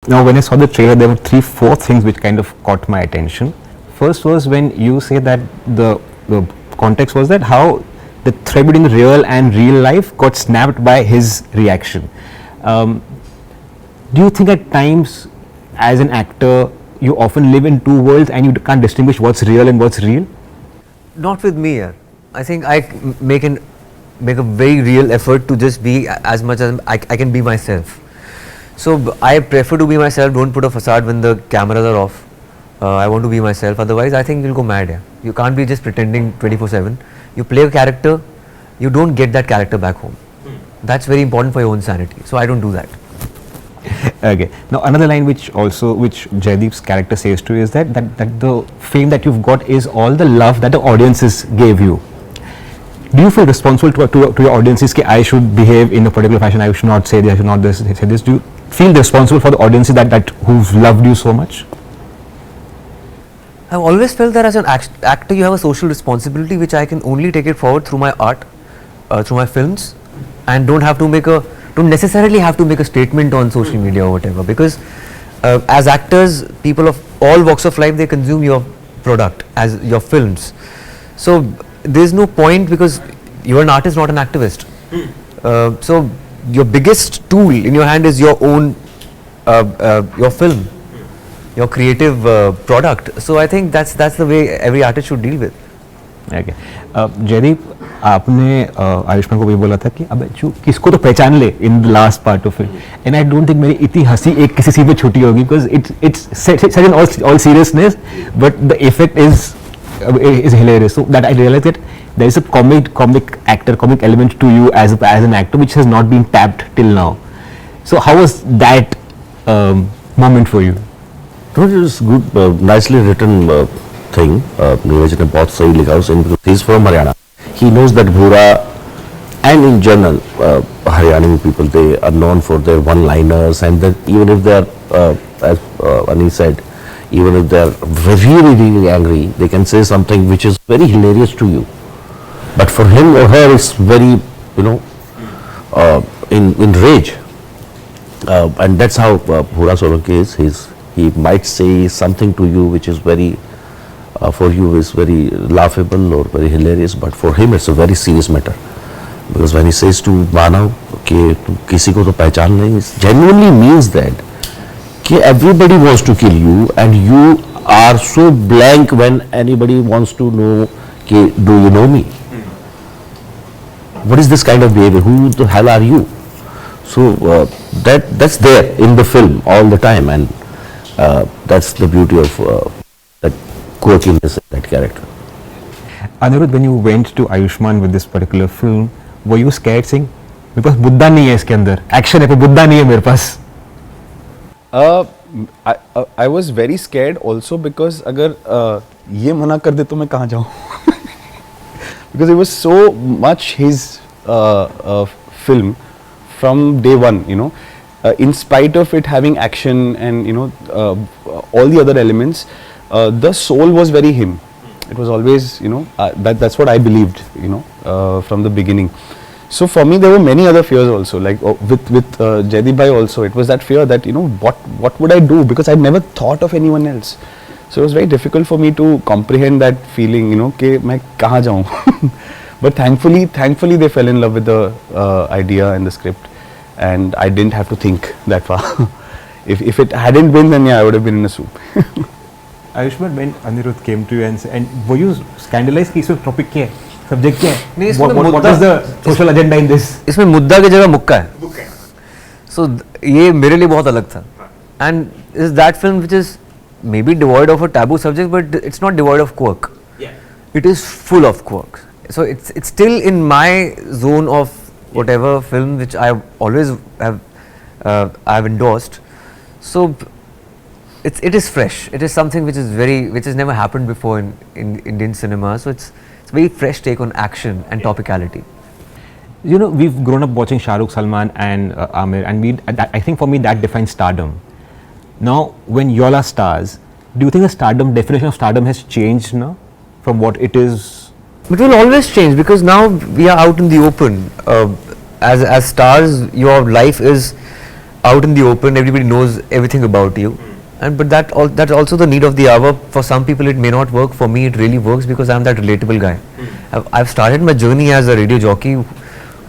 Now, when I saw the trailer, there were 3-4 things which kind of caught my attention. First was when you say that the context was that how the thread between the real and real life got snapped by his reaction. Do you think at times, as an actor, you often live in two worlds and you can't distinguish what's real and what's real? Not with me, yeah. I think I make a very real effort to just be as much as I can be myself. So I prefer to be myself. Don't put a facade when the cameras are off. I want to be myself. Otherwise, I think you'll go mad. Yeah. You can't be just pretending 24/7. You play a character, you don't get that character back home. That's very important for your own sanity. So I don't do that. Okay. Now another line which Jaideep's character says to you is that the fame that you've got is all the love that the audiences gave you. Do you feel responsible to your audiences that I should behave in a particular fashion, I should not say this, I should not say this? Do you feel responsible for the audiences that who've loved you so much? I've always felt that as an actor you have a social responsibility which I can only take it forward through my art, through my films, and don't necessarily have to make a statement on social media or whatever, because as actors, people of all walks of life, they consume your product as your films. So there's no point, because you're an artist, not an activist. So your biggest tool in your hand is your own your film, your creative product. So I think that's the way every artist should deal with. Okay. Jaideep, आपने आयुष्मान को भी बोला था कि अब किसको तो पहचान ले in the last part of it, and I don't think मेरी इतनी हंसी एक किसी सीन में छूटी होगी, because it's said in all seriousness, but the effect is hilarious. So that I realized that there is a comic element to you as an actor which has not been tapped till now. So how was that moment for you? It was good, nicely written thing. Neeraj ने बहुत सही लिखा उसे. He's from Haryana. He knows that Bhura, and in general, Haryani people, they are known for their one-liners, and that even if they are, as Ani said, even if they are really, really angry, they can say something which is very hilarious to you. But for him or her, it's very, in rage. And that's how Bhura Solanki is. He might say something to you which is very, for you is very laughable or very hilarious, but for him it's a very serious matter. Because when he says to Manav, कि तू किसी को तो पहचान नहीं, it genuinely means that कि everybody wants to kill you, and you are so blank when anybody wants to know कि do you know me? What is this kind of behavior? Who the hell are you? So that's there in the film all the time, and that's the beauty of that quirkiness of that character. Anirudh, when you went to Ayushmann with this particular film, were you scared saying, मेरे पास बुद्धा नहीं है इसके अंदर, action है पर बुद्धा नहीं है मेरे पास? I was very scared also, because अगर ये मना कर दे तो मैं कहाँ जाऊँ? Because it was so much his film from day one, in spite of it having action and all the other elements, the soul was very him. It was always, that's what I believed, from the beginning. So for me, there were many other fears also, like with Jaideep bhai also. It was that fear that, what would I do? Because I never thought of anyone else. So it was very difficult for me to comprehend that feeling, कि मैं कहाँ जाऊँ? But thankfully they fell in love with the idea and the script, and I didn't have to think that far. If it hadn't been, then I would have been in a soup. Ayushmann, when Anirudh came to you and were you scandalized कि इसमें topic क्या है, subject क्या है? What is the social agenda in this? इसमें मुद्दा की जगह मुक्का है. So ये मेरे लिए बहुत अलग था. And is that film which is maybe devoid of a taboo subject, but it's not devoid of quirk. Yeah. It is full of quirk. So it's still in my zone of whatever film which I always have I've endorsed. So it is fresh. It is something which has never happened before in Indian cinema. So it's a very fresh take on action and topicality. We've grown up watching Shah Rukh, Salman and Amir, and I think for me that defines stardom. Now, when y'all are stars, do you think the definition of stardom has changed now from what it is? It will always change, because now we are out in the open. As stars, your life is out in the open, everybody knows everything about you. And but that's also the need of the hour. For some people it may not work. For me it really works because I'm that relatable guy. I've started my journey as a radio jockey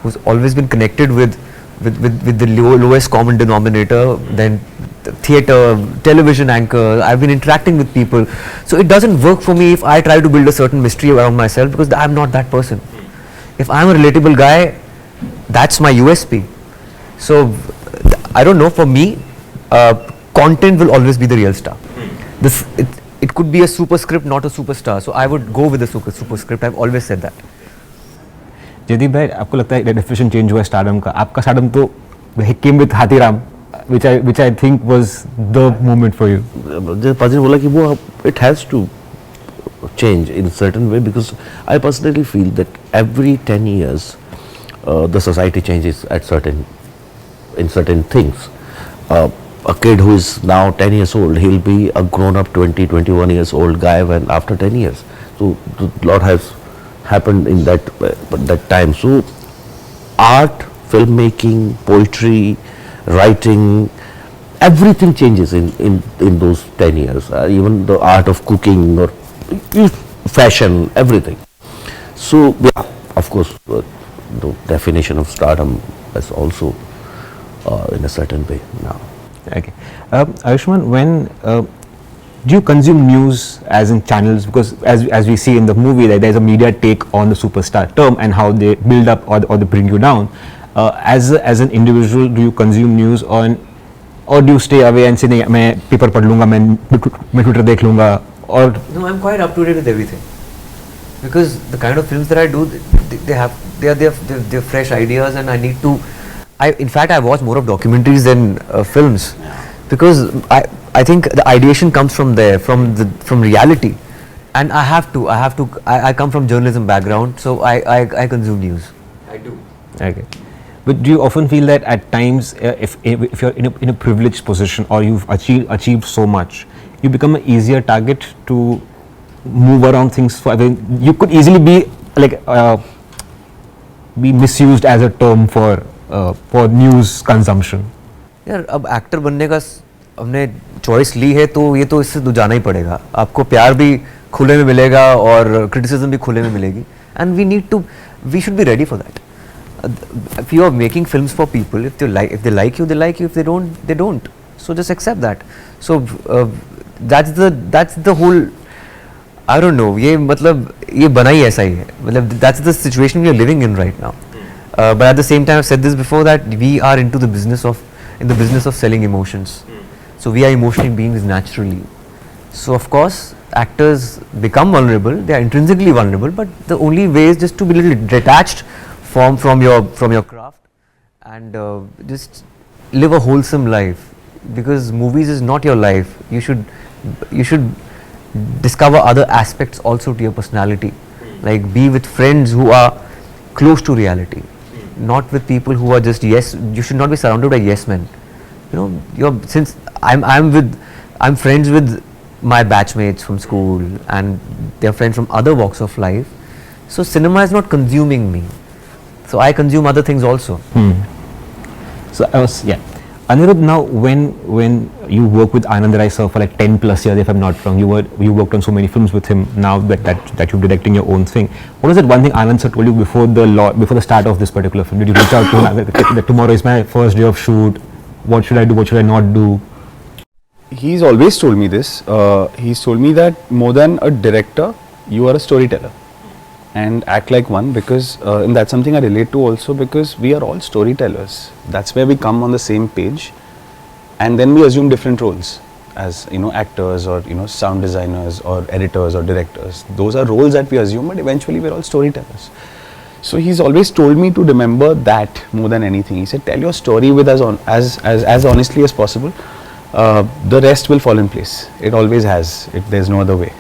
who's always been connected with the lowest common denominator, then theatre, television anchor. I've been interacting with people. So it doesn't work for me if I try to build a certain mystery around myself, because I'm not that person. If I'm a relatable guy, that's my USP. So I don't know, for me, content will always be the real star. It could be a superscript, not a superstar. So I would go with the superscript. I've always said that. Jaideep भाई, आपको लगता है definition change हुआ है stardom का? आपका stardom तो came with Hathiram, which I think was the moment for you. पाजी ने बोला कि वो it has to change in a certain way, because I personally feel that every 10 years the society changes at in certain things. A kid who is now 10 years old, he'll be a grown up 21 years old guy when after 10 years. So a lot has happened in that time. So art, filmmaking, poetry, writing, everything changes in those 10 years. Even the art of cooking or fashion, everything. So yeah, of course, the definition of stardom is also in a certain way now. Okay. Ayushmann, when do you consume news as in channels? Because as we see in the movie, that there's a media take on the superstar term and how they build up or they bring you down. As an individual, do you consume news on, or do you stay away and say, नहीं मैं paper पढ़ लूँगा, मैं Twitter देख लूँगा? Or no, I'm quite up to date with everything, because the kind of films that I do, they're fresh ideas, and I need to. In fact, I watch more of documentaries than films, because I think the ideation comes from there, from reality, and I come from journalism background, so I consume news. I do. Okay. But do you often feel that at times, if you're in a privileged position or you've achieved so much, you become an easier target to move around things? I mean, you could easily be like be misused as a term for news consumption. यार, अब actor बनने का हमने choice ली है, तो ये तो इससे तो जाना ही पड़ेगा. आपको प्यार भी खुले में मिलेगा और क्रिटिसिज्म भी खुले में मिलेगी, and we should be ready for that. If you are making films for people, if they like you, they like you. If they don't, they don't. So just accept that. So that's the whole. I don't know. ये मतलब ये बना ही ऐसा ही है. मतलब that's the situation we are living in right now. But at the same time, I've said this before, that we are in the business of selling emotions. So we are emotional beings naturally. So of course, actors become vulnerable. They are intrinsically vulnerable. But the only way is just to be a little detached from your craft, and just live a wholesome life, because movies is not your life. You should discover other aspects also to your personality, like be with friends who are close to reality, not with people who are just you should not be surrounded by yes men. You know, since I'm friends with my batchmates from school, and they're friends from other walks of life. So cinema is not consuming me. So I consume other things also. So Anirudh, now when you work with Anand Rai sir for like 10 plus years, if I'm not wrong, you worked on so many films with him. Now that you're directing your own thing, what was that one thing Anand sir told you before the start of this particular film? Did you reach out to him that tomorrow is my first day of shoot? What should I do? What should I not do? He's always told me this. He's told me that more than a director, you are a storyteller, and act like one, because and that's something I relate to also, because we are all storytellers. That's where we come on the same page, and then we assume different roles as, you know, actors, or, you know, sound designers, or editors, or directors. Those are roles that we assume, but eventually we're all storytellers. So he's always told me to remember that more than anything. He said, tell your story with as honestly as possible. The rest will fall in place. It always has. There's no other way.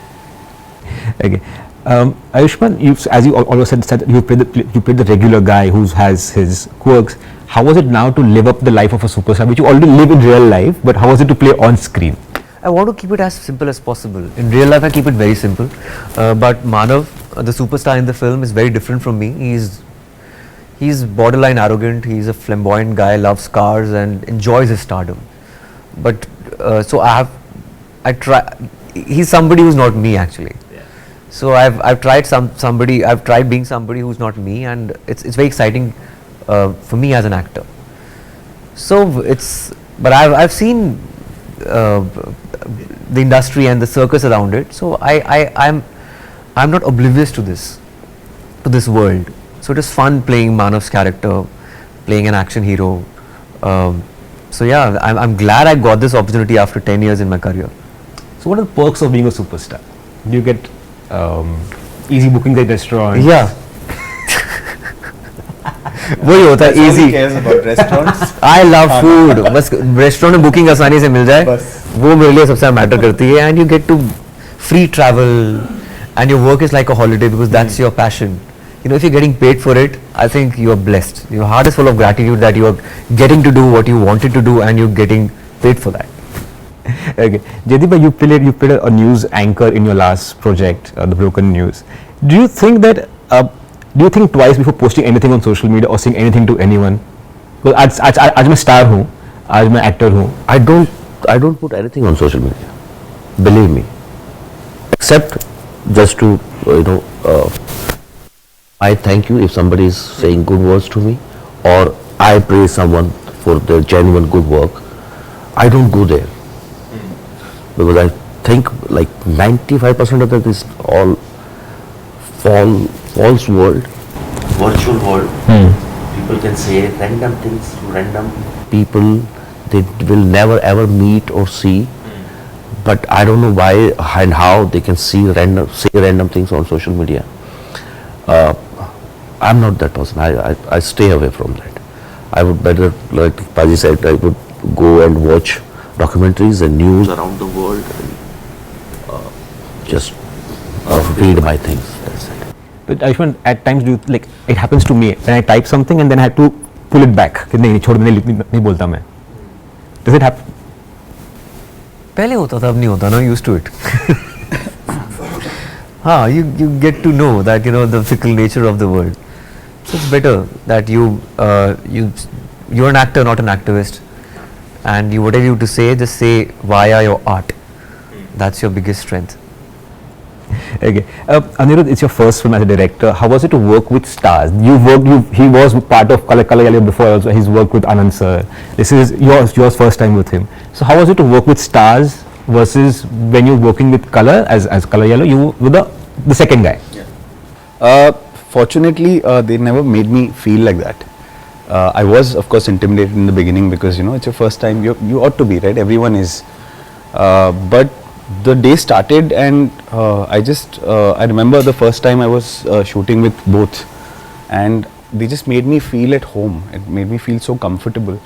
Okay. Ayushmann, as you always said you played the regular guy who has his quirks. How was it now to live up the life of a superstar, which you already live in real life, but how was it to play on screen? I want to keep it as simple as possible. In real life, I keep it very simple. But Manav, the superstar in the film, is very different from me. He's borderline arrogant. He's a flamboyant guy, loves cars and enjoys his stardom. But so he's somebody who's not me actually. So I've tried I've tried being somebody who's not me, and it's very exciting for me as an actor. So but I've seen the industry and the circus around it. So I'm not oblivious to this world. So it is fun playing Manav's character, playing an action hero. So yeah, I'm glad I got this opportunity after 10 years in my career. So what are the perks of being a superstar? Do you get easy bookings at restaurants? Yeah. वही होता है easy. cares about restaurants. I love food. बस restaurant में booking आसानी से मिल जाए, वो मेरे लिए सबसे मैटर करती है. And you get to free travel, and your work is like a holiday because that's your passion. You know, if you're getting paid for it, I think you are blessed. Your heart is full of gratitude that you are getting to do what you wanted to do, and you're getting paid for that. Okay, Jaideep, you played a news anchor in your last project, The Broken News. Do you think that? Do you think twice before posting anything on social media or saying anything to anyone? Because आज मैं star हूँ, आज मैं actor हूँ. I don't put anything on social media. Believe me. Except just to I thank you if somebody is saying good words to me, or I praise someone for their genuine good work. I don't go there because I think like 95% of that is all false world, virtual world. People can say random things to random people they will never ever meet or see. But I don't know why and how they can say random things on social media. I'm not that person. I stay away from that. I would better, like Paji said, I would go and watch documentaries and news around the world and just read my things. That's it. But Ayushmann, at times it happens to me when I type something and then I have to pull it back. कि नहीं छोड़ नहीं बोलता मैं. Does it happen? पहले होता था, अब नहीं होता. Now used to it. You get to know that the fickle nature of the world. So it's better that you're an actor, not an activist, and whatever you have to say, just say via your art. That's your biggest strength. Okay, Anirudh, it's your first film as a director. How was it to work with stars? He was part of Kalayali before also. He's worked with Anand sir. This is yours first time with him. So how was it to work with stars versus when you're working with Color as Kalayalo, you were the second guy? Fortunately, they never made me feel like that. I was, of course, intimidated in the beginning because it's your first time. You ought to be, right? Everyone is. But the day started, and I remember the first time I was shooting with both, and they just made me feel at home. It made me feel so comfortable,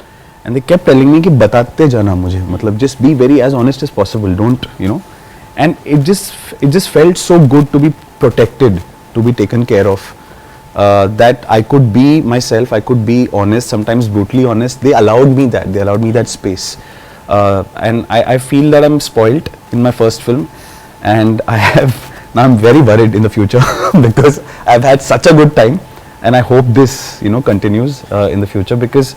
and they kept telling me कि बताते जाना मुझे, मतलब just be very as honest as possible. Don't and it just felt so good to be protected, to be taken care of. That I could be myself, I could be honest, sometimes brutally honest. They allowed me that space, and I feel that I'm spoilt in my first film, and now I'm very worried in the future because I've had such a good time, and I hope this continues in the future because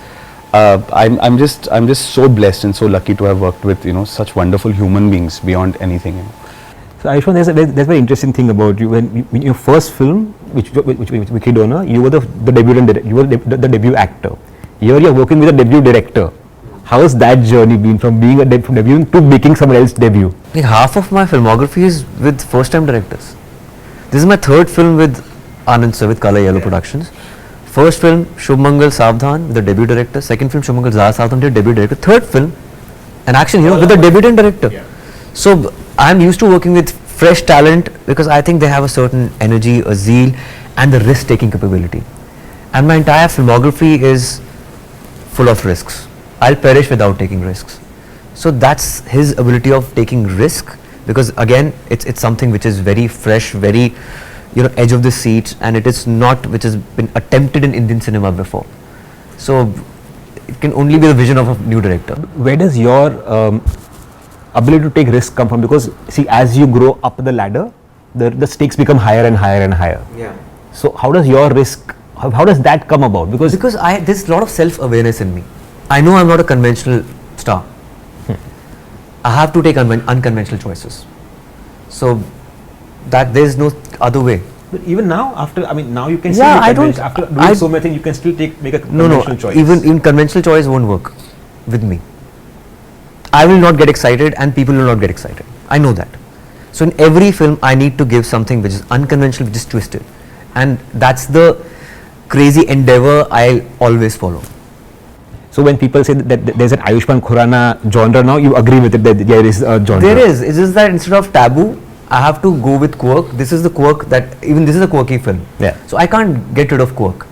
I'm just so blessed and so lucky to have worked with such wonderful human beings beyond anything. So Ayushmann, there's a very interesting thing about you. When your first film, which Wikidona, you were the debutant, you were the debut actor. Here you're working with a debut director. How has that journey been from being from debutant to making someone else's debut? Like half of my filmography is with first-time directors. This is my third film with Anand sir, with Kala Yellow Productions. First film, Shubh Mangal Savdhan, with the debut director. Second film, Shubh Mangal Zara Savdhan, with the debut director. Third film, an action hero with the debutant director. Yeah. So I'm used to working with fresh talent because I think they have a certain energy, a zeal, and the risk-taking capability. And my entire filmography is full of risks. I'll perish without taking risks. So that's his ability of taking risk, because again, it's something which is very fresh, very edge of the seat, and it is not which has been attempted in Indian cinema before. So it can only be the vision of a new director. Where does your ability to take risks come from? Because see, as you grow up the ladder, the stakes become higher and higher and higher. Yeah. So how does your risk? how does that come about? Because There's a lot of self-awareness in me. I know I'm not a conventional star. I have to take unconventional choices. So that there's no other way. but even now, after, I mean, now you can Yeah, still I don't- after doing so many things, you can still make a No, conventional choice. even conventional choice won't work with me. I will not get excited and people will not get excited. I know that. So in every film, I need to give something which is unconventional, which is twisted. And that's the crazy endeavor I'll always follow. So when people say that there's an Ayushmann Khurrana genre now, you agree with it that there is a genre? There is. It's just that instead of taboo, I have to go with quirk. This is the quirk that, even this is a quirky film. Yeah. So I can't get rid of quirk.